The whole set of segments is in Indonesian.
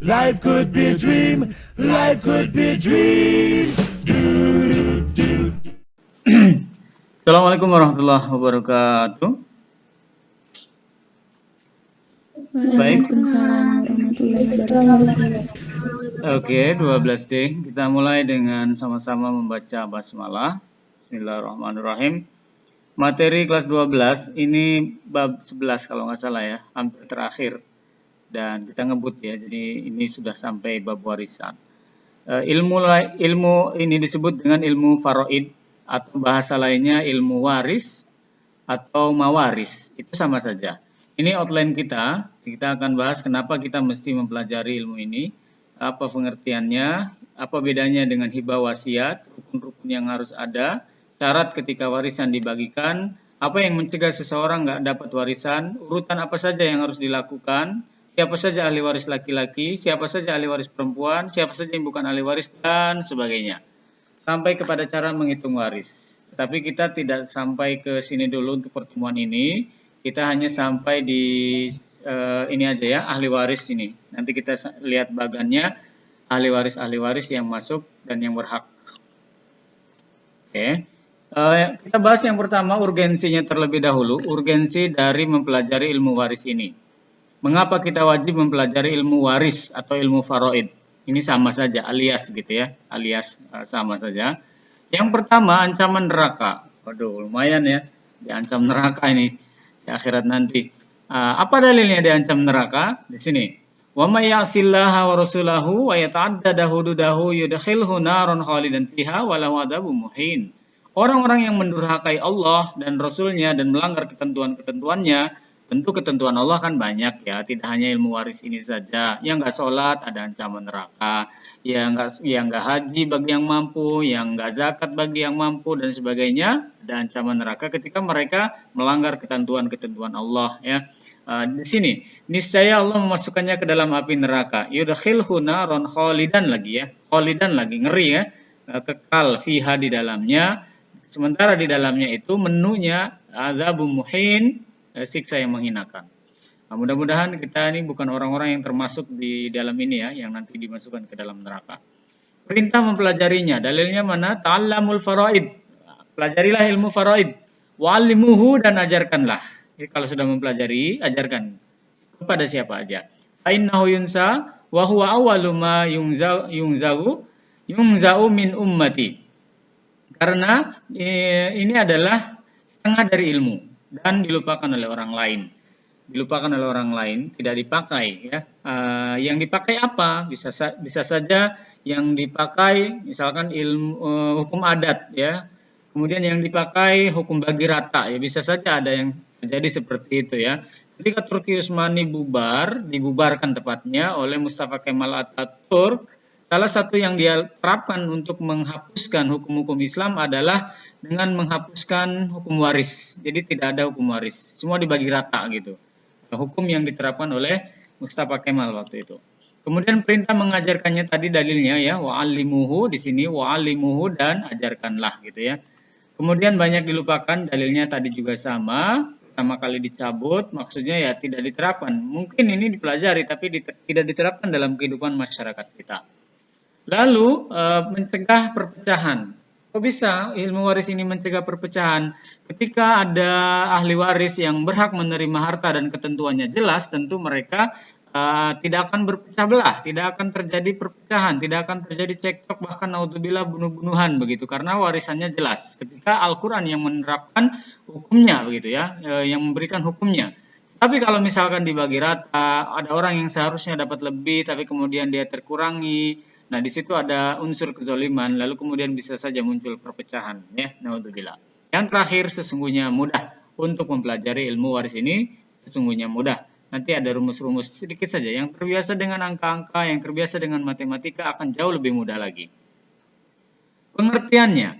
Life could be a dream. Life could be a dream. Assalamualaikum warahmatullahi wabarakatuh. Baik. Waalaikumsalam warahmatullahi wabarakatuh. Oke, 12D. Kita mulai dengan sama-sama membaca basmalah. Bismillahirrahmanirrahim. Materi kelas 12 ini bab 11 kalau nggak salah ya, hampir terakhir. Dan kita ngebut ya, jadi ini sudah sampai bab warisan. Ilmu ini disebut dengan ilmu faraid atau bahasa lainnya ilmu waris atau mawaris. Itu sama saja. Ini outline kita akan bahas kenapa kita mesti mempelajari ilmu ini, apa pengertiannya, apa bedanya dengan hibah wasiat, rukun-rukun yang harus ada, syarat ketika warisan dibagikan, apa yang mencegah seseorang nggak dapat warisan, urutan apa saja yang harus dilakukan, siapa saja ahli waris laki-laki, siapa saja ahli waris perempuan, siapa saja yang bukan ahli waris, dan sebagainya. Sampai kepada cara menghitung waris. Tapi kita tidak sampai ke sini dulu untuk pertemuan ini. Kita hanya sampai di ini aja ya, ahli waris ini. Nanti kita lihat bagannya, ahli waris yang masuk dan yang berhak. Oke. Kita bahas yang pertama, urgensinya terlebih dahulu. Urgensi dari mempelajari ilmu waris ini. Mengapa kita wajib mempelajari ilmu waris atau ilmu faraid? Ini sama saja, alias gitu ya, alias sama saja. Yang pertama, ancaman neraka. Waduh, lumayan ya, diancam neraka ini di akhirat nanti. Apa dalilnya diancam neraka? Di sini. Wa may ya'sillaha wa rasulahu wa yata'addada hududahu yudkhilhu naron khalidan fiha wa lahu adzabun muhin. Orang-orang yang mendurhakai Allah dan Rasulnya dan melanggar ketentuan-ketentuannya, tentu ketentuan Allah kan banyak ya, tidak hanya ilmu waris ini saja. Yang nggak sholat ada ancaman neraka, yang nggak haji bagi yang mampu, yang nggak zakat bagi yang mampu dan sebagainya, ada ancaman neraka ketika mereka melanggar ketentuan-ketentuan Allah ya. Di sini niscaya Allah memasukkannya ke dalam api neraka. Yudkhilhu naron khalidan lagi ya, khalidan lagi, ngeri ya, kekal fiha di dalamnya. Sementara di dalamnya itu menunya azabun muhin, siksa yang menghinakan. Nah, mudah-mudahan kita ini bukan orang-orang yang termasuk di dalam ini ya, yang nanti dimasukkan ke dalam neraka. Perintah mempelajarinya, dalilnya mana? Ta'allamul faraid. Pelajarilah ilmu faraid. Wa'allimuhu dan ajarkanlah. Jadi kalau sudah mempelajari, ajarkan kepada siapa aja. Fa'innahu yunsa wa huwa awwalu ma yungza'u min ummati. Karena ini adalah setengah dari ilmu dan dilupakan oleh orang lain. Dilupakan oleh orang lain, tidak dipakai ya. Yang dipakai apa? Bisa saja yang dipakai misalkan ilmu hukum adat ya. Kemudian yang dipakai hukum bagi rata ya, bisa saja ada yang terjadi seperti itu ya. Ketika Turki Utsmani dibubarkan tepatnya oleh Mustafa Kemal Atatürk, salah satu yang dia terapkan untuk menghapuskan hukum-hukum Islam adalah dengan menghapuskan hukum waris. Jadi tidak ada hukum waris, semua dibagi rata gitu. Hukum yang diterapkan oleh Mustafa Kemal waktu itu. Kemudian perintah mengajarkannya tadi dalilnya ya, wa'allimuhu di sini, wa'allimuhu dan ajarkanlah gitu ya. Kemudian banyak dilupakan, dalilnya tadi juga sama. Pertama kali dicabut, maksudnya ya tidak diterapkan. Mungkin ini dipelajari tapi tidak diterapkan dalam kehidupan masyarakat kita. Lalu mencegah perpecahan. Kok bisa ilmu waris ini mencegah perpecahan? Ketika ada ahli waris yang berhak menerima harta dan ketentuannya jelas, tentu mereka tidak akan berpecah belah, tidak akan terjadi perpecahan, tidak akan terjadi cekcok, bahkan naudzubillah bunuh-bunuhan begitu, karena warisannya jelas. Ketika Al-Quran yang menerapkan hukumnya begitu ya, yang memberikan hukumnya. Tapi kalau misalkan dibagi rata, ada orang yang seharusnya dapat lebih, tapi kemudian dia terkurangi. Nah, di situ ada unsur kezaliman, lalu kemudian bisa saja muncul perpecahan, ya. Naudzubillah. Yang terakhir, sesungguhnya mudah untuk mempelajari ilmu waris ini, sesungguhnya mudah. Nanti ada rumus-rumus sedikit saja. Yang terbiasa dengan angka-angka, yang terbiasa dengan matematika akan jauh lebih mudah lagi. Pengertiannya,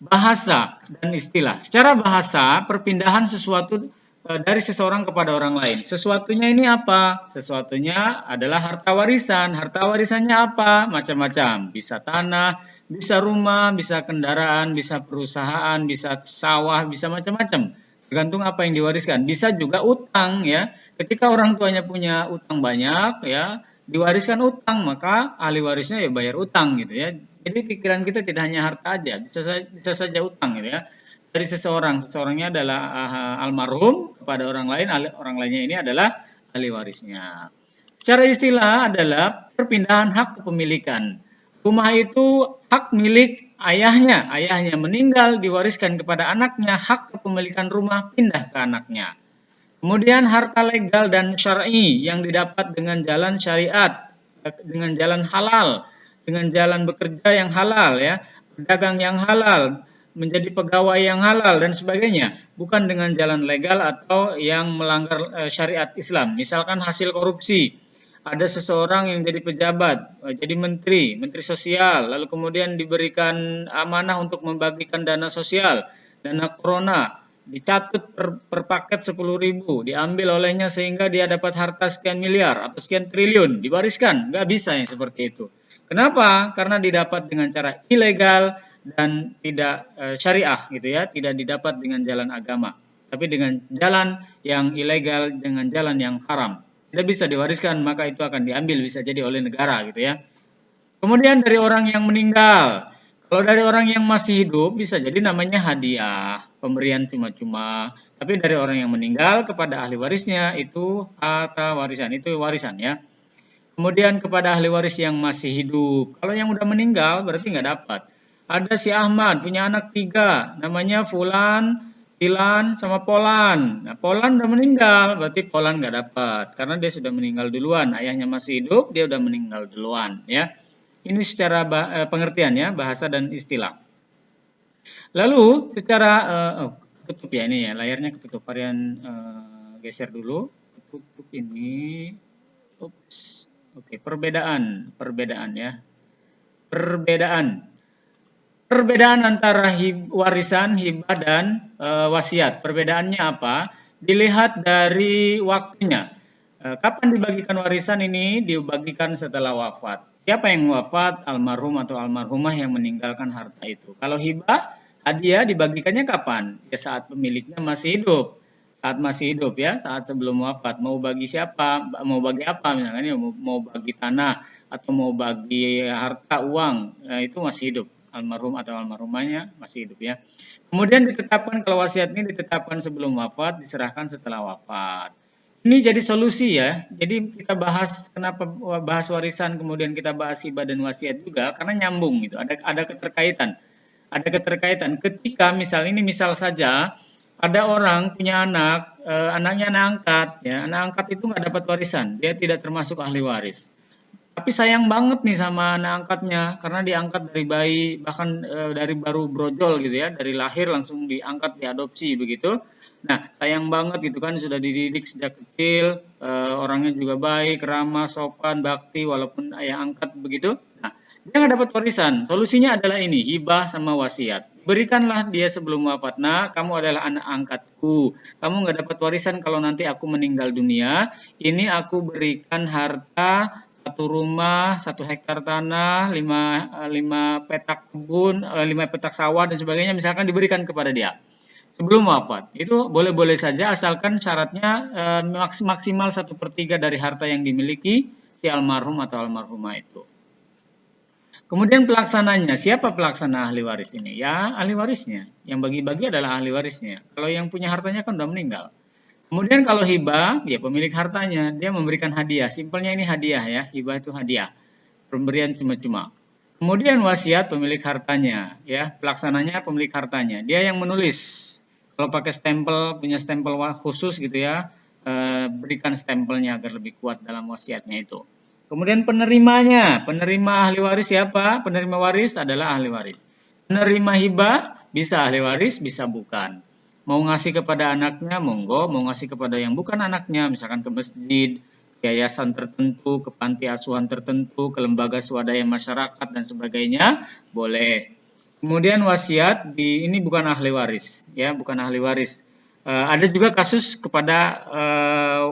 bahasa dan istilah. Secara bahasa, perpindahan sesuatu dari seseorang kepada orang lain. Sesuatunya ini apa? Sesuatunya adalah harta warisan. Harta warisannya apa? Macam-macam. Bisa tanah, bisa rumah, bisa kendaraan, bisa perusahaan, bisa sawah, bisa macam-macam. Tergantung apa yang diwariskan. Bisa juga utang ya. Ketika orang tuanya punya utang banyak ya, Diwariskan utang, maka ahli warisnya ya bayar utang gitu ya. Jadi pikiran kita tidak hanya harta aja, bisa saja utang gitu ya. Dari seseorangnya adalah almarhum kepada orang lain, orang lainnya ini adalah ahli warisnya. Secara istilah adalah perpindahan hak kepemilikan. Rumah itu hak milik ayahnya. Ayahnya meninggal, diwariskan kepada anaknya, hak kepemilikan rumah pindah ke anaknya. Kemudian harta legal dan syar'i yang didapat dengan jalan syariat, dengan jalan halal, dengan jalan bekerja yang halal ya, berdagang yang halal, menjadi pegawai yang halal dan sebagainya, bukan dengan jalan legal atau yang melanggar syariat Islam. Misalkan hasil korupsi, ada seseorang yang jadi pejabat, jadi menteri sosial, lalu kemudian diberikan amanah untuk membagikan dana sosial, dana corona, dicatut per paket 10.000, diambil olehnya sehingga dia dapat harta sekian miliar atau sekian triliun, diwariskan. Nggak bisa yang seperti itu. Kenapa? Karena didapat dengan cara ilegal dan tidak syariah gitu ya, tidak didapat dengan jalan agama, tapi dengan jalan yang ilegal, dengan jalan yang haram. Tidak bisa diwariskan, maka itu akan diambil bisa jadi oleh negara gitu ya. Kemudian dari orang yang meninggal. Kalau dari orang yang masih hidup bisa jadi namanya hadiah, pemberian cuma-cuma. Tapi dari orang yang meninggal kepada ahli warisnya itu harta warisan, itu warisan ya. Kemudian kepada ahli waris yang masih hidup. Kalau yang udah meninggal berarti nggak dapat. Ada si Ahmad punya anak 3, namanya Fulan, Filan, sama Polan. Nah, Polan udah meninggal, berarti Polan nggak dapat. Karena dia sudah meninggal duluan. Ayahnya masih hidup, dia udah meninggal duluan ya. Ini secara pengertian ya, bahasa dan istilah. Lalu secara tutup ya ini ya, layarnya ketutup. Varian geser dulu. Tutup ini. Ups. Oke, perbedaan ya. Perbedaan antara warisan, hibah dan wasiat. Perbedaannya apa? Dilihat dari waktunya. Kapan dibagikan warisan ini? Dibagikan setelah wafat. Siapa yang wafat? Almarhum atau almarhumah yang meninggalkan harta itu. Kalau hibah, hadiah dibagikannya kapan? Ya saat pemiliknya masih hidup. Saat masih hidup ya, saat sebelum wafat. Mau bagi siapa? Mau bagi apa? Misalkan ya, mau bagi tanah atau mau bagi harta uang, itu masih hidup. Almarhum atau almarhumahnya masih hidup ya. Kemudian ditetapkan kalau wasiat ini ditetapkan sebelum wafat, diserahkan setelah wafat. Ini jadi solusi ya. Jadi kita bahas kenapa bahas warisan kemudian kita bahas hibah dan wasiat juga karena nyambung gitu. Ada keterkaitan. Ada keterkaitan. Ketika misal saja ada orang punya anak, anaknya anak angkat ya. Anak angkat itu nggak dapat warisan. Dia tidak termasuk ahli waris. Tapi sayang banget nih sama anak angkatnya karena diangkat dari bayi bahkan dari baru brojol gitu ya, dari lahir langsung diangkat diadopsi begitu. Nah, sayang banget gitu kan sudah dididik sejak kecil, orangnya juga baik, ramah, sopan, bakti walaupun ayah angkat begitu. Nah, dia nggak dapat warisan. Solusinya adalah ini, hibah sama wasiat. Berikanlah dia sebelum wafat. Nah, kamu adalah anak angkatku. Kamu nggak dapat warisan kalau nanti aku meninggal dunia. Ini aku berikan harta 1 rumah, 1 hektar tanah, 5 petak kebun, 5 petak sawah dan sebagainya misalkan diberikan kepada dia sebelum wafat. Itu boleh-boleh saja asalkan syaratnya maksimal 1/3 dari harta yang dimiliki si almarhum atau almarhumah itu. Kemudian pelaksananya, siapa pelaksana ahli waris ini? Ya ahli warisnya, yang bagi-bagi adalah ahli warisnya. Kalau yang punya hartanya kan udah meninggal. Kemudian kalau hibah, ya pemilik hartanya, dia memberikan hadiah. Simpelnya ini hadiah ya, hibah itu hadiah. Pemberian cuma-cuma. Kemudian wasiat pemilik hartanya, ya pelaksananya pemilik hartanya. Dia yang menulis. Kalau pakai stempel, punya stempel khusus gitu ya, berikan stempelnya agar lebih kuat dalam wasiatnya itu. Kemudian penerimanya, penerima ahli waris siapa? Penerima waris adalah ahli waris. Penerima hibah bisa ahli waris, bisa bukan. Mau ngasih kepada anaknya, monggo. Mau ngasih kepada yang bukan anaknya, misalkan ke masjid, yayasan tertentu, ke panti asuhan tertentu, ke lembaga swadaya masyarakat dan sebagainya, boleh. Kemudian wasiat ini bukan ahli waris, ya, bukan ahli waris. Ada juga kasus kepada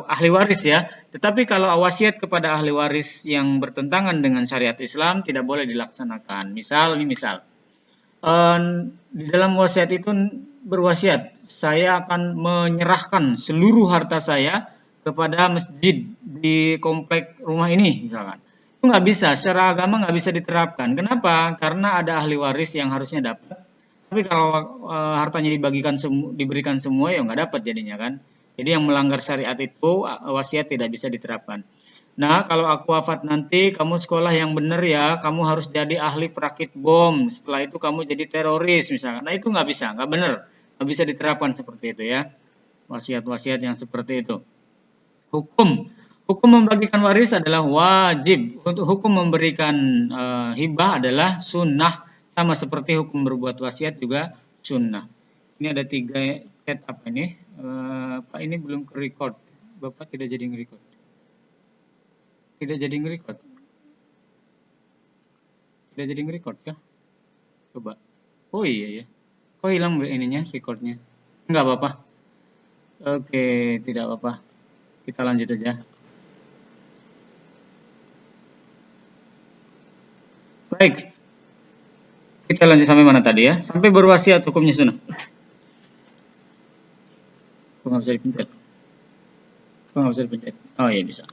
ahli waris ya. Tetapi kalau wasiat kepada ahli waris yang bertentangan dengan syariat Islam tidak boleh dilaksanakan. Misal di dalam wasiat itu berwasiat, saya akan menyerahkan seluruh harta saya kepada masjid di komplek rumah ini misalkan. Itu nggak bisa, secara agama nggak bisa diterapkan. Kenapa? Karena ada ahli waris yang harusnya dapat. Tapi kalau hartanya diberikan semua ya nggak dapat jadinya kan. Jadi yang melanggar syariat itu wasiat tidak bisa diterapkan. Nah, kalau aku wafat nanti, kamu sekolah yang benar ya, kamu harus jadi ahli perakit bom. Setelah itu kamu jadi teroris misalkan. Nah, itu nggak bisa, nggak benar. Nggak bisa diterapkan seperti itu ya. Wasiat-wasiat yang seperti itu. Hukum. Hukum membagikan waris adalah wajib. Untuk hukum memberikan hibah adalah sunnah. Sama seperti hukum berbuat wasiat juga sunnah. Ini ada 3 chat apa ini? Pak ini belum ke record. Bapak tidak jadi nge-record. Tidak jadi nge-record. Tidak jadi nge-record kah? Coba. Oh iya ya. Kok hilang ininya, recordnya? Enggak apa-apa. Oke, tidak apa-apa. Kita lanjut aja. Baik. Kita lanjut sampai mana tadi ya? Sampai berwasiat hukumnya sunnah. Kok nggak bisa dipencet? Kok nggak bisa dipencet? Oh iya bisa.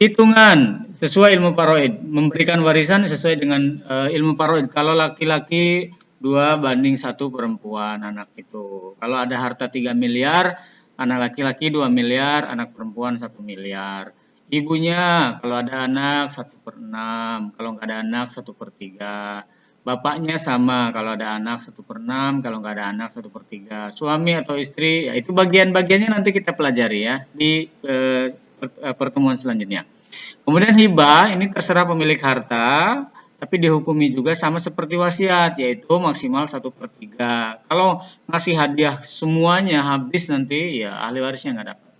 Hitungan sesuai ilmu faraid, memberikan warisan sesuai dengan ilmu faraid. Kalau laki-laki 2:1 perempuan anak itu. Kalau ada harta 3 miliar, anak laki-laki 2 miliar, anak perempuan 1 miliar. Ibunya kalau ada anak 1/6, kalau nggak ada anak 1/3. Bapaknya sama, kalau ada anak 1/6, kalau nggak ada anak 1/3. Suami atau istri, ya itu bagian-bagiannya nanti kita pelajari ya di pertemuan selanjutnya. Kemudian hibah ini terserah pemilik harta, tapi dihukumi juga sama seperti wasiat, yaitu maksimal 1/3. Kalau ngasih hadiah semuanya habis nanti ya ahli warisnya nggak dapat.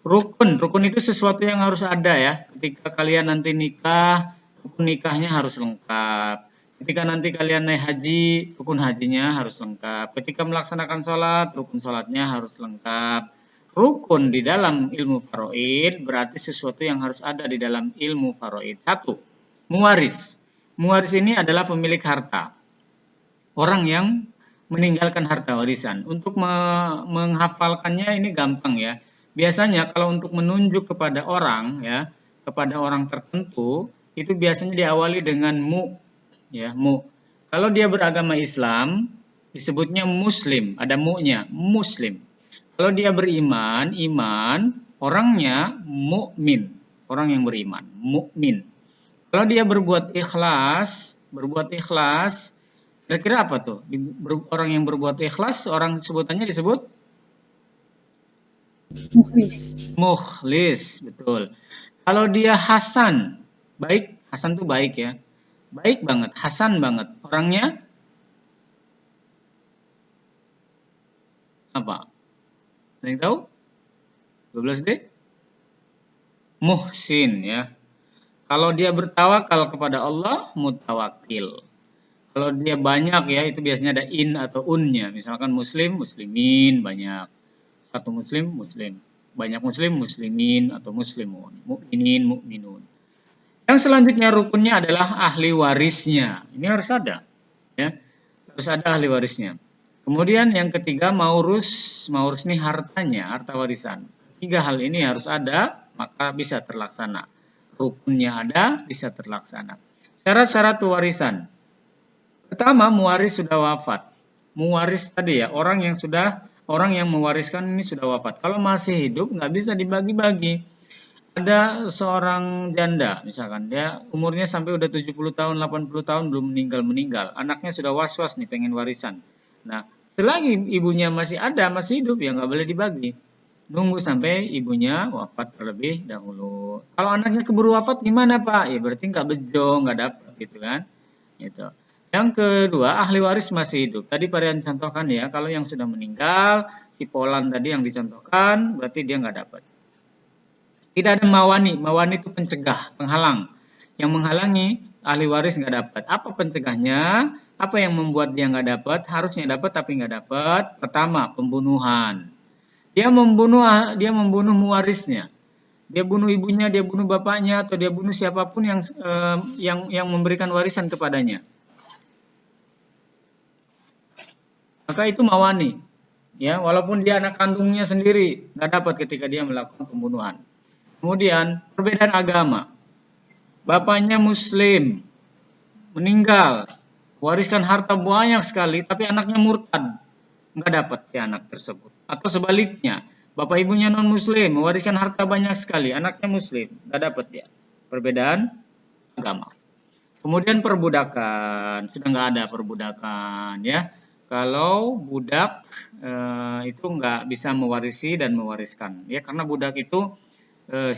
Rukun itu sesuatu yang harus ada ya. Ketika kalian nanti nikah, rukun nikahnya harus lengkap. Ketika nanti kalian naik haji, rukun hajinya harus lengkap. Ketika melaksanakan sholat, rukun sholatnya harus lengkap. Rukun di dalam ilmu faraid berarti sesuatu yang harus ada di dalam ilmu faraid. 1. Muwaris. Muwaris ini adalah pemilik harta. Orang yang meninggalkan harta warisan. Untuk menghafalkannya ini gampang ya. Biasanya kalau untuk menunjuk kepada orang ya, kepada orang tertentu, itu biasanya diawali dengan mu ya, mu. Kalau dia beragama Islam disebutnya muslim, ada mu-nya, muslim. Kalau dia beriman, iman, orangnya mukmin, orang yang beriman, mukmin. Kalau dia berbuat ikhlas, kira-kira apa tuh? Orang yang berbuat ikhlas, orang sebutannya disebut Mukhlis. mukhlis, betul. Kalau dia hasan, baik, hasan tuh baik ya, baik banget, hasan banget. Orangnya apa? Ada yang tahu? 12D? Muhsin ya. Kalau dia bertawakal kepada Allah, mutawakil. Kalau dia banyak ya, itu biasanya ada in atau unnya. Misalkan muslim, muslimin banyak. Satu muslim, muslim. Banyak muslim, muslimin atau muslimun. Mukminin, mukminun. Yang selanjutnya rukunnya adalah ahli warisnya. Ini harus ada. Ya. Harus ada ahli warisnya. Kemudian yang ketiga maurus ini hartanya, harta warisan. 3 hal ini harus ada, maka bisa terlaksana. Rukunnya ada, bisa terlaksana. Syarat-syarat warisan. Pertama, muwaris sudah wafat. Muwaris tadi ya, orang yang mewariskan ini sudah wafat. Kalau masih hidup nggak bisa dibagi-bagi. Ada seorang janda, misalkan dia umurnya sampai udah 70 tahun, 80 tahun belum meninggal. Anaknya sudah was-was nih pengen warisan. Nah, selagi ibunya masih ada, masih hidup, ya nggak boleh dibagi. Nunggu sampai ibunya wafat terlebih dahulu. Kalau anaknya keburu wafat gimana Pak? Ya berarti nggak bejo, nggak dapat gitu kan. Gitu. Yang kedua, ahli waris masih hidup. Tadi Pak Rian contohkan ya, kalau yang sudah meninggal, si Polan tadi yang dicontohkan, berarti dia nggak dapat. Tidak ada mawani. Mawani itu pencegah, penghalang. Yang menghalangi ahli waris nggak dapat. Apa pencegahnya? Apa yang membuat dia nggak dapat? Harusnya dapat tapi nggak dapat. Pertama, pembunuhan. Dia membunuh muwarisnya. Dia bunuh ibunya, dia bunuh bapaknya, atau dia bunuh siapapun yang memberikan warisan kepadanya. Maka itu mawani. ya, walaupun dia anak kandungnya sendiri, nggak dapat ketika dia melakukan pembunuhan. Kemudian perbedaan agama, bapaknya Muslim, meninggal, wariskan harta banyak sekali, tapi anaknya murtad, nggak dapat ya anak tersebut. Atau sebaliknya, bapak ibunya non Muslim, mewariskan harta banyak sekali, anaknya Muslim, nggak dapat ya. Perbedaan agama. Kemudian perbudakan, sudah nggak ada perbudakan ya. Kalau budak itu nggak bisa mewarisi dan mewariskan, ya karena budak itu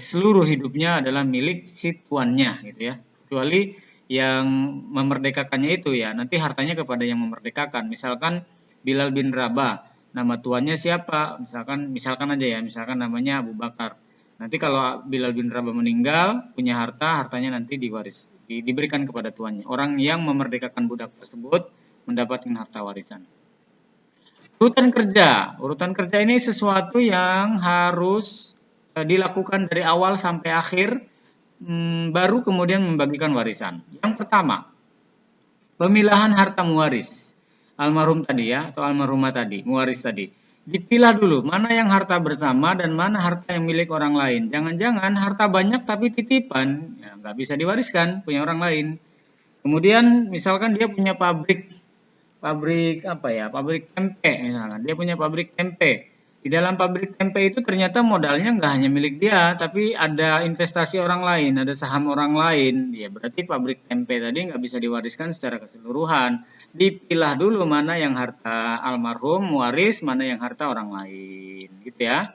seluruh hidupnya adalah milik si tuannya, gitu ya. Kecuali yang memerdekakannya itu ya, nanti hartanya kepada yang memerdekakan. Misalkan Bilal bin Rabah, nama tuannya siapa? Misalkan aja ya, misalkan namanya Abu Bakar. Nanti kalau Bilal bin Rabah meninggal, punya harta, hartanya nanti diberikan kepada tuannya. Orang yang memerdekakan budak tersebut mendapatkan harta warisan. Urutan kerja ini sesuatu yang harus dilakukan dari awal sampai akhir, baru kemudian membagikan warisan. Yang pertama, pemilahan harta mewaris. Almarhum tadi ya, atau almarhumah tadi, mewaris tadi. Dipilah dulu, mana yang harta bersama dan mana harta yang milik orang lain. Jangan-jangan harta banyak tapi titipan, ya, nggak bisa diwariskan, punya orang lain. Kemudian misalkan dia punya pabrik tempe misalkan. Dia punya pabrik tempe. Di dalam pabrik tempe itu ternyata modalnya nggak hanya milik dia, tapi ada investasi orang lain, ada saham orang lain. Ya berarti pabrik tempe tadi nggak bisa diwariskan secara keseluruhan. Dipilah dulu mana yang harta almarhum waris, mana yang harta orang lain, gitu ya.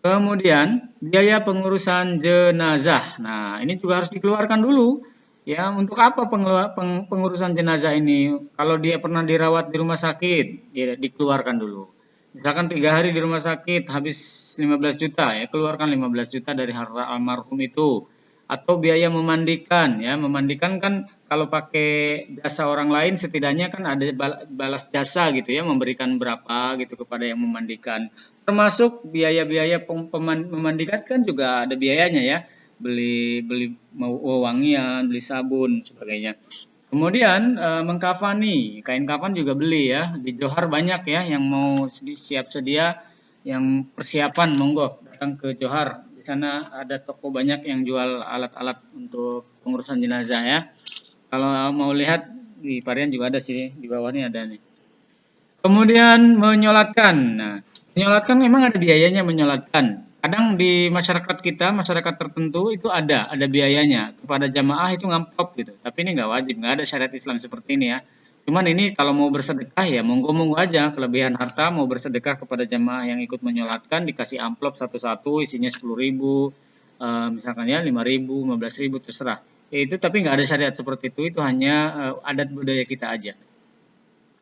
Kemudian biaya pengurusan jenazah. Nah, ini juga harus dikeluarkan dulu. Ya, untuk apa pengurusan jenazah ini? Kalau dia pernah dirawat di rumah sakit, ya dikeluarkan dulu. Misalkan 3 hari di rumah sakit, habis 15 juta, ya keluarkan 15 juta dari harta almarhum itu. Atau biaya memandikan, ya memandikan kan kalau pakai jasa orang lain setidaknya kan ada balas jasa gitu ya, memberikan berapa gitu kepada yang memandikan. Termasuk biaya-biaya memandikan kan juga ada biayanya ya, beli wewangian, beli sabun sebagainya. Kemudian mengkafani, kain kafan juga beli ya. Di Johar banyak ya yang mau siap sedia, yang persiapan monggo datang ke Johar. Di sana ada toko banyak yang jual alat-alat untuk pengurusan jenazah ya. Kalau mau lihat di Parian juga ada sih, di bawah ini ada nih. Kemudian menyolatkan. Nah, menyolatkan memang ada biayanya menyolatkan. Kadang di masyarakat kita, masyarakat tertentu itu ada biayanya. Kepada jamaah itu ngamplop gitu. Tapi ini nggak wajib, nggak ada syariat Islam seperti ini ya. Cuman ini kalau mau bersedekah ya monggo-monggo aja, kelebihan harta mau bersedekah kepada jamaah yang ikut menyolatkan dikasih amplop satu-satu isinya 10.000, misalkan ya 5.000, 15.000 terserah. Itu tapi nggak ada syariat seperti itu hanya adat budaya kita aja.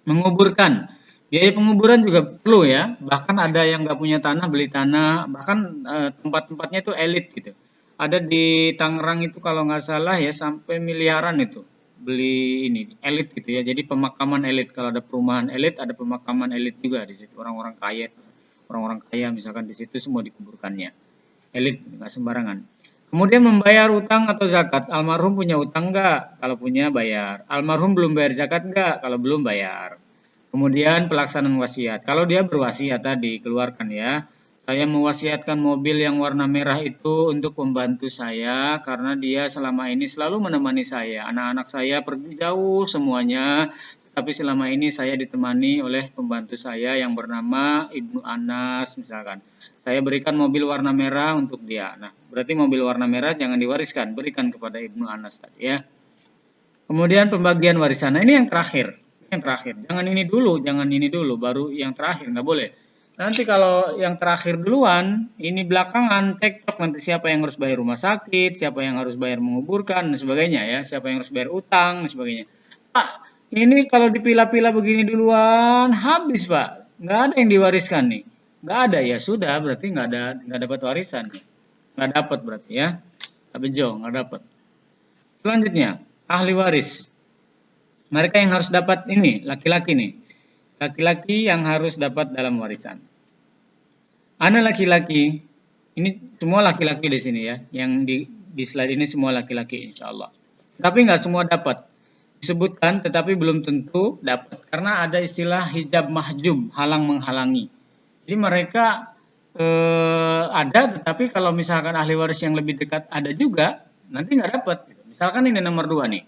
Menguburkan. Biaya penguburan juga perlu ya, bahkan ada yang nggak punya tanah, beli tanah, bahkan tempat-tempatnya itu elit gitu. Ada di Tangerang itu kalau nggak salah ya sampai miliaran itu beli ini elit gitu ya. Jadi pemakaman elit, kalau ada perumahan elit, ada pemakaman elit juga di situ. Orang-orang kaya misalkan di situ semua dikuburkannya. Elit nggak sembarangan. Kemudian membayar utang atau zakat. Almarhum punya utang nggak? Kalau punya bayar. Almarhum belum bayar zakat nggak? Kalau belum bayar. Kemudian pelaksanaan wasiat. Kalau dia berwasiat tadi, keluarkan ya. Saya mewasiatkan mobil yang warna merah itu untuk pembantu saya karena dia selama ini selalu menemani saya. Anak-anak saya pergi jauh semuanya, tapi selama ini saya ditemani oleh pembantu saya yang bernama Ibnu Anas misalkan. Saya berikan mobil warna merah untuk dia. Nah, berarti mobil warna merah jangan diwariskan, berikan kepada Ibnu Anas tadi ya. Kemudian pembagian warisan. Nah, ini yang terakhir. Jangan ini dulu, baru yang terakhir, nggak boleh. Nanti kalau yang terakhir duluan, ini belakangan, tektok nanti siapa yang harus bayar rumah sakit, siapa yang harus bayar menguburkan, dan sebagainya ya, siapa yang harus bayar utang, dan sebagainya. Pak, ini kalau dipilah-pilah begini duluan, habis Pak, nggak ada yang diwariskan nih. Nggak ada, ya sudah, berarti nggak dapat warisan nih. Nggak dapat berarti ya, tapi nggak dapat. Selanjutnya, ahli waris. Mereka yang harus dapat ini, laki-laki nih. Laki-laki yang harus dapat dalam warisan. Anak laki-laki, ini semua laki-laki di sini ya. Yang di slide ini semua laki-laki insya Allah. Tapi nggak semua dapat. disebutkan, tetapi belum tentu dapat karena ada istilah hijab mahjub, halang menghalangi. Jadi mereka ada, tetapi kalau misalkan ahli waris yang lebih dekat ada juga, nanti nggak dapat. Misalkan ini nomor 2 nih,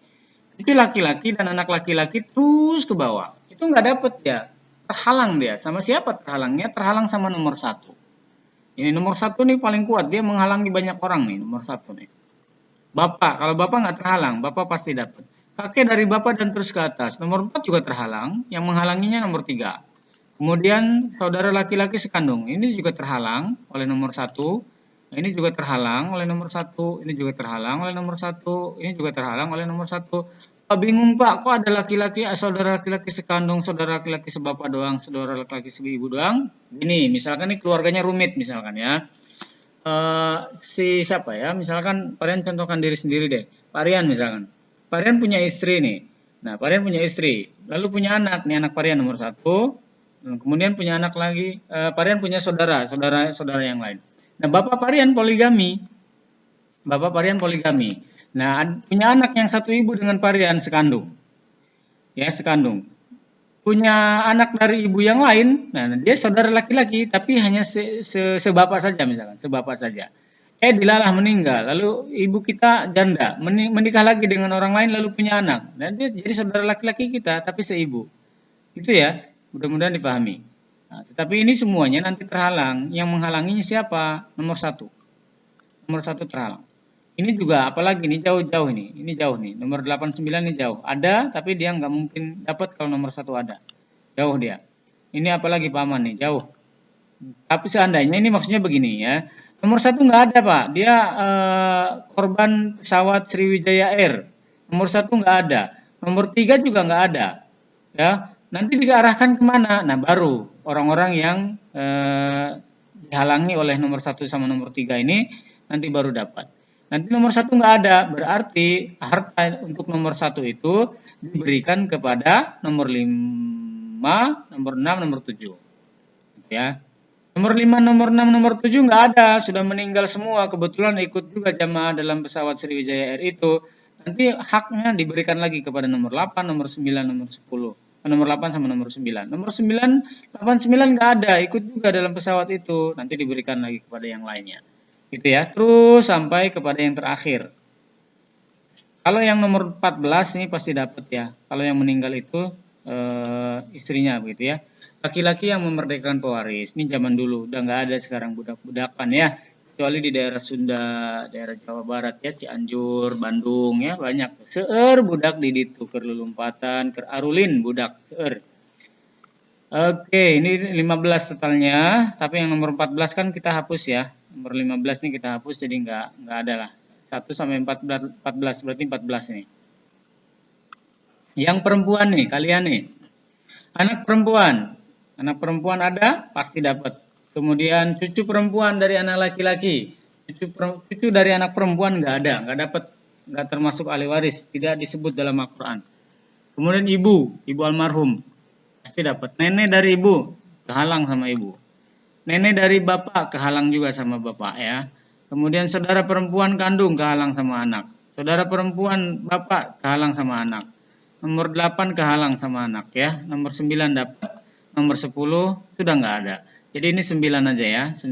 itu laki-laki dan anak laki-laki terus ke bawah, itu nggak dapat ya, terhalang dia. Sama siapa terhalangnya? Terhalang sama nomor 1. Ini nomor 1 nih paling kuat, dia menghalangi banyak orang nih, nomor 1 nih. Bapak, kalau bapak nggak terhalang, bapak pasti dapat. Kakek dari bapak dan terus ke atas, nomor 4 juga terhalang, yang menghalanginya nomor 3. Kemudian saudara laki-laki sekandung, ini juga terhalang oleh nomor 1. Ini juga terhalang oleh nomor 1. Ini juga terhalang oleh nomor 1. Ini juga terhalang oleh nomor 1. Pak bingung Pak, kok ada laki-laki, saudara laki-laki sekandung, saudara laki-laki sebapak doang, saudara laki-laki seibu doang. Ini, misalkan ini keluarganya rumit misalkan ya. Si siapa ya? Misalkan Pak Rian contohkan diri sendiri deh. Pak Rian misalkan. Pak Rian punya istri nih. Nah, Pak Rian punya istri, lalu punya anak. Nih anak Pak Rian nomor 1. Kemudian punya anak lagi. Pak Rian punya saudara yang lain. Nah, Bapak Pak Rian poligami. Bapak Pak Rian poligami. Nah, punya anak yang satu ibu dengan Pak Rian sekandung. Ya, sekandung. Punya anak dari ibu yang lain, nah dia saudara laki-laki, tapi hanya sebapak saja misalkan, sebapak saja. Dilalah meninggal, lalu ibu kita janda, menikah lagi dengan orang lain lalu punya anak. Dan dia jadi saudara laki-laki kita, tapi seibu. Itu ya, mudah-mudahan dipahami. Nah, tetapi ini semuanya nanti terhalang. Yang menghalanginya siapa? Nomor 1. Nomor 1 terhalang. Ini juga apalagi nih jauh-jauh nih. Ini jauh nih. Nomor 89 ini jauh. Ada tapi dia nggak mungkin dapat kalau nomor 1 ada. Jauh dia. Ini apalagi Pak Aman nih, jauh. Tapi seandainya ini maksudnya begini ya. Nomor 1 nggak ada Pak. Dia korban pesawat Sriwijaya Air. Nomor 1 nggak ada. Nomor 3 juga nggak ada. Ya. Nanti diarahkan kemana? Nah baru orang-orang yang dihalangi oleh nomor 1 sama nomor 3 ini nanti baru dapat. Nanti nomor 1 nggak ada, berarti harta untuk nomor 1 itu diberikan kepada nomor 5, nomor 6, nomor 7. Ya. Nomor 5, nomor 6, nomor 7 nggak ada, sudah meninggal semua. Kebetulan ikut juga jamaah dalam pesawat Sriwijaya Air itu. Nanti haknya diberikan lagi kepada nomor 8, nomor 9, nomor 10. Nomor 8 sama nomor 9. Nomor 9, 8, 9 nggak ada, ikut juga dalam pesawat itu. Nanti diberikan lagi kepada yang lainnya. Gitu ya, terus sampai kepada yang terakhir. Kalau yang nomor 14 ini pasti dapat ya. Kalau yang meninggal itu istrinya begitu ya. Laki-laki yang memerdekakan pewaris. Ini zaman dulu, udah nggak ada sekarang budak-budakan ya. Kecuali di daerah Sunda, daerah Jawa Barat ya, Cianjur, Bandung ya, banyak. Seueur budak di ditu keur lulumpatan, keur arulin budak seueur. Oke, ini 15 totalnya, tapi yang nomor 14 kan kita hapus ya. Nomor 15 nih kita hapus, jadi nggak ada lah. 1 sampai 14, berarti 14 ini. Yang perempuan nih, kalian nih. Anak perempuan ada, pasti dapat. Kemudian cucu perempuan dari anak laki-laki. Cucu dari anak perempuan nggak ada, nggak dapat, nggak termasuk ahli waris, tidak disebut dalam Al-Quran. Kemudian ibu almarhum, pasti dapat. Nenek dari ibu, kehalang sama ibu. Nenek dari bapak kehalang juga sama bapak ya. Kemudian saudara perempuan kandung kehalang sama anak. Saudara perempuan bapak kehalang sama anak. Nomor 8 kehalang sama anak ya. Nomor 9 dapat. Nomor 10 sudah nggak ada. Jadi ini 9 aja ya. 9.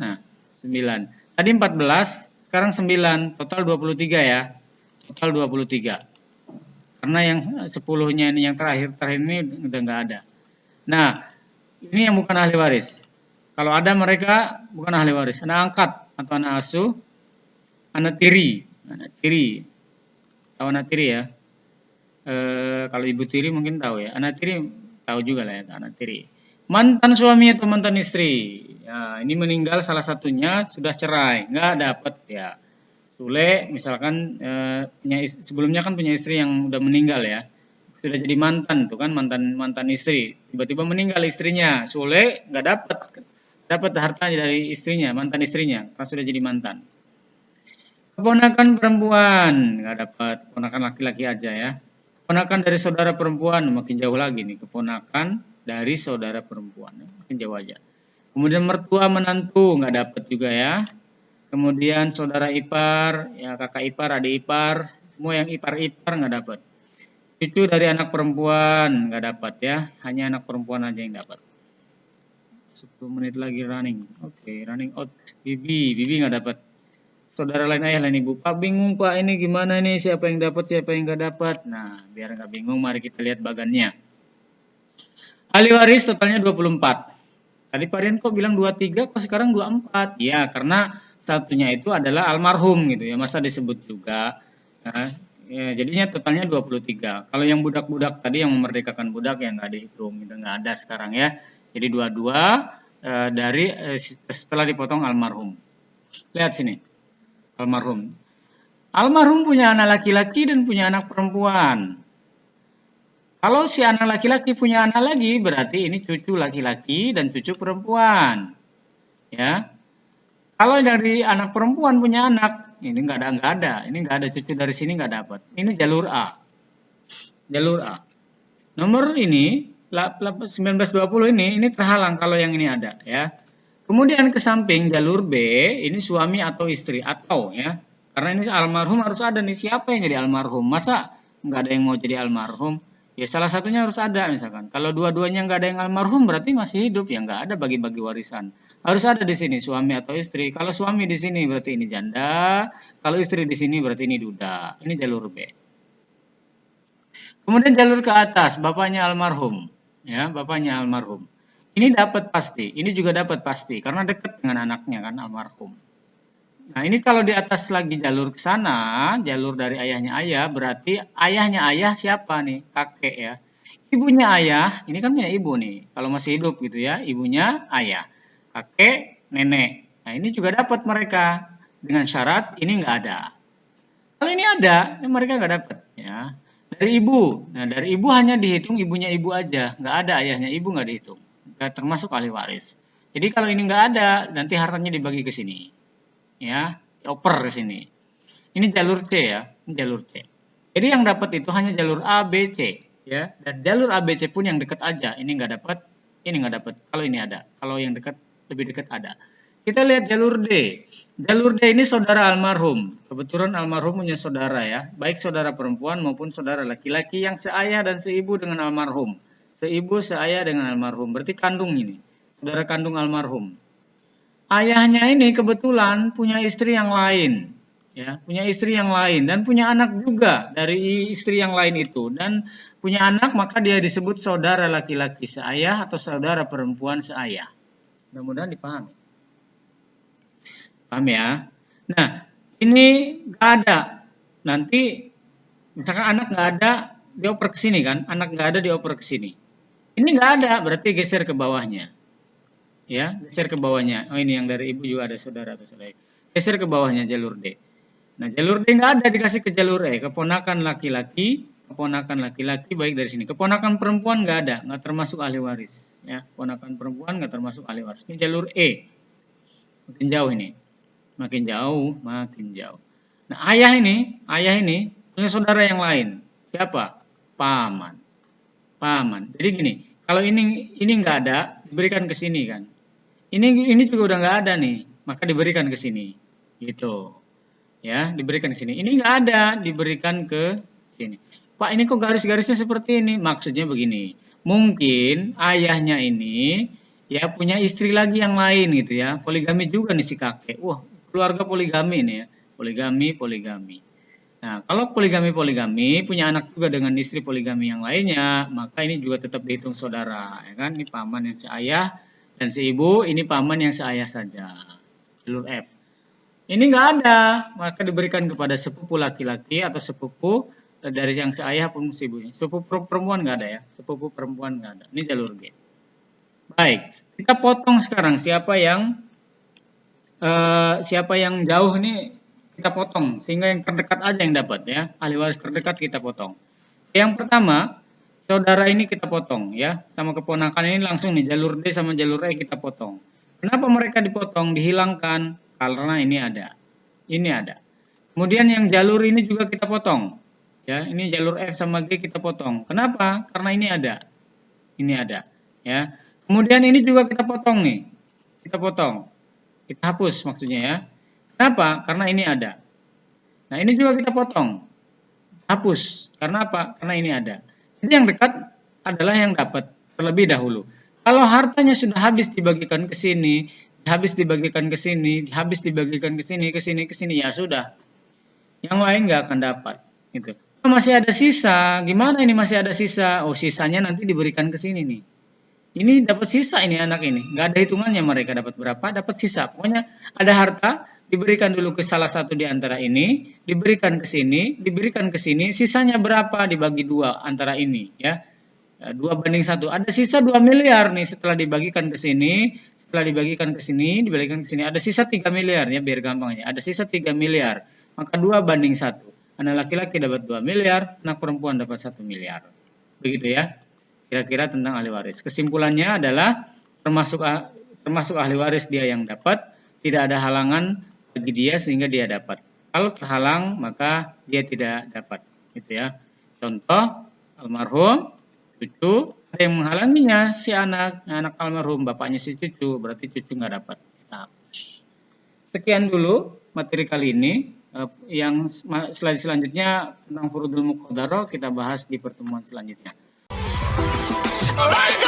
Nah, 9. Tadi 14, sekarang 9. Total 23 ya. Total 23. Karena yang 10-nya ini yang terakhir ini udah nggak ada. Nah, ini yang bukan ahli waris. Kalau ada mereka bukan ahli waris, anak angkat atau anak asuh, anak tiri. Tahu anak tiri ya? Kalau ibu tiri mungkin tahu ya. Anak tiri tahu juga lah ya, anak tiri. Mantan suami atau mantan istri. Ya, ini meninggal salah satunya sudah cerai, nggak dapat ya. Sule misalkan sebelumnya kan punya istri yang udah meninggal ya. Sudah jadi mantan tuh kan, mantan istri. Tiba-tiba meninggal istrinya. Sule nggak dapat harta dari istrinya, mantan istrinya, karena sudah jadi mantan. Keponakan perempuan nggak dapat, keponakan laki-laki aja ya. Keponakan dari saudara perempuan makin jauh lagi nih, keponakan dari saudara perempuan makin jauh aja. Kemudian mertua menantu nggak dapat juga ya. Kemudian saudara ipar, ya kakak ipar, adik ipar, semua yang ipar-ipar nggak dapat. Cucu dari anak perempuan nggak dapat ya, hanya anak perempuan aja yang dapat. 10 menit lagi running. Oke, running out. Bibi nggak dapat. Saudara lain ayah lain ibu. Pak bingung Pak, ini gimana nih? Siapa yang dapat, siapa yang nggak dapat? Nah, biar nggak bingung, mari kita lihat bagannya. Ahli waris totalnya 24. Tadi Pak Rian kok bilang 23, kok sekarang 24? Ya, karena satunya itu adalah almarhum gitu ya, masa disebut juga. Nah, ya, jadinya totalnya 23. Kalau yang budak-budak tadi yang memerdekakan budak yang nggak dihitung, gitu, nggak ada sekarang ya. Jadi 22 dari setelah dipotong almarhum. Lihat sini, almarhum. Almarhum punya anak laki-laki dan punya anak perempuan. Kalau si anak laki-laki punya anak lagi, berarti ini cucu laki-laki dan cucu perempuan. Ya, kalau dari anak perempuan punya anak, ini nggak ada. Ini nggak ada cucu dari sini nggak dapat. Ini jalur A. Jalur A. Nomor ini 1920 ini terhalang kalau yang ini ada ya. Kemudian ke samping jalur B ini suami atau istri atau ya. Karena ini almarhum harus ada nih, siapa yang jadi almarhum? Masa nggak ada yang mau jadi almarhum? Ya salah satunya harus ada misalkan. Kalau dua-duanya nggak ada yang almarhum berarti masih hidup, ya nggak ada bagi-bagi warisan. Harus ada di sini suami atau istri. Kalau suami di sini berarti ini janda, kalau istri di sini berarti ini duda. Ini jalur B. Kemudian jalur ke atas, bapaknya almarhum, ya, bapaknya almarhum. Ini dapat pasti, ini juga dapat pasti karena dekat dengan anaknya kan almarhum. Nah, ini kalau di atas lagi jalur ke sana, jalur dari ayahnya ayah, berarti ayahnya ayah siapa nih? Kakek ya. Ibunya ayah, ini kan punya ibu nih. Kalau masih hidup gitu ya, ibunya ayah. Kakek, nenek. Nah, ini juga dapat mereka dengan syarat ini nggak ada. Kalau ini ada, mereka nggak dapat ya. Dari ibu, nah dari ibu hanya dihitung ibunya ibu aja, nggak ada ayahnya ibu nggak dihitung, nggak termasuk ahli waris. Jadi kalau ini nggak ada, nanti hartanya dibagi ke sini, ya, dioper ke sini. Ini jalur C ya, ini jalur C. Jadi yang dapat itu hanya jalur A, B, C, ya. Dan jalur A, B, C pun yang dekat aja, ini nggak dapat, ini nggak dapat. Kalau ini ada, kalau yang dekat lebih dekat ada. Kita lihat jalur D. Jalur D ini saudara almarhum. Kebetulan almarhum punya saudara ya, baik saudara perempuan maupun saudara laki-laki yang seayah dan seibu dengan almarhum. Seibu, seayah dengan almarhum. Berarti kandung ini, saudara kandung almarhum. Ayahnya ini kebetulan punya istri yang lain, ya, punya istri yang lain dan punya anak juga dari istri yang lain itu dan punya anak maka dia disebut saudara laki-laki seayah atau saudara perempuan seayah. Mudah-mudahan dipahami. Paham ya? Nah, ini nggak ada. Nanti misalkan anak nggak ada, dioper ke sini kan? Anak nggak ada, dioper ke sini. Ini nggak ada, berarti geser ke bawahnya. Ya, geser ke bawahnya. Oh, ini yang dari ibu juga ada saudara atau saudara. Geser ke bawahnya jalur D. Nah, jalur D nggak ada, dikasih ke jalur E. Keponakan laki-laki baik dari sini. Keponakan perempuan nggak ada, nggak termasuk ahli waris. Ya, keponakan perempuan nggak termasuk ahli waris. Ini jalur E. Makin jauh ini. Makin jauh. Nah, ayah ini punya saudara yang lain. Siapa? Paman. Jadi gini, kalau ini nggak ada, diberikan ke sini kan. Ini juga udah nggak ada nih, maka diberikan ke sini. Gitu. Ya, diberikan ke sini. Ini nggak ada, diberikan ke sini. Pak, ini kok garis-garisnya seperti ini? Maksudnya begini. Mungkin ayahnya ini ya punya istri lagi yang lain gitu ya. Poligami juga nih si kakek. Wah, keluarga poligami nih ya, poligami. Nah, kalau poligami punya anak juga dengan istri poligami yang lainnya, maka ini juga tetap dihitung saudara, ya kan? Ini paman yang seayah dan seibu, ini paman yang seayah saja. Jalur F. Ini nggak ada, maka diberikan kepada sepupu laki-laki atau sepupu dari yang seayah pun seibunya. Sepupu perempuan nggak ada ya, sepupu perempuan nggak ada. Ini jalur G. Baik, kita potong sekarang siapa yang jauh ini kita potong sehingga yang terdekat aja yang dapat ya, ahli waris terdekat kita potong. Yang pertama saudara ini kita potong ya, sama keponakan ini langsung nih jalur D sama jalur E kita potong. Kenapa mereka dipotong, dihilangkan? Karena ini ada. Kemudian yang jalur ini juga kita potong ya, ini jalur F sama G kita potong. Kenapa? Karena ini ada ya. Kemudian ini juga kita potong nih, kita hapus maksudnya ya. Kenapa? Karena ini ada. Nah, ini juga kita potong. hapus. Karena apa? Karena ini ada. Jadi yang dekat adalah yang dapat terlebih dahulu. Kalau hartanya sudah habis dibagikan ke sini, habis dibagikan ke sini, habis dibagikan ke sini, ke sini, ya sudah. Yang lain nggak akan dapat. Gitu. Masih ada sisa. Gimana ini masih ada sisa? Oh, sisanya nanti diberikan ke sini nih. Ini dapat sisa ini anak ini. Nggak ada hitungannya mereka dapat berapa, dapat sisa. Pokoknya ada harta, diberikan dulu ke salah satu di antara ini, diberikan ke sini, diberikan ke sini, sisanya berapa dibagi 2 antara ini, ya. 2/1. Ada sisa 2 miliar nih setelah dibagikan ke sini, setelah dibagikan ke sini, dibagikan ke sini. Ada sisa 3 miliar ya biar gampangnya. Ada sisa 3 miliar. Maka 2/1. Anak laki-laki dapat 2 miliar, anak perempuan dapat 1 miliar. Begitu ya. Kira-kira tentang ahli waris. Kesimpulannya adalah termasuk ahli waris dia yang dapat, tidak ada halangan bagi dia sehingga dia dapat. Kalau terhalang maka dia tidak dapat, gitu ya. Contoh almarhum cucu, ada yang menghalanginya si anak almarhum, bapaknya si cucu, berarti cucu nggak dapat. Kita hapus. Sekian dulu materi kali ini. Yang slide selanjutnya tentang furudul muqaddarah kita bahas di pertemuan selanjutnya. Alright.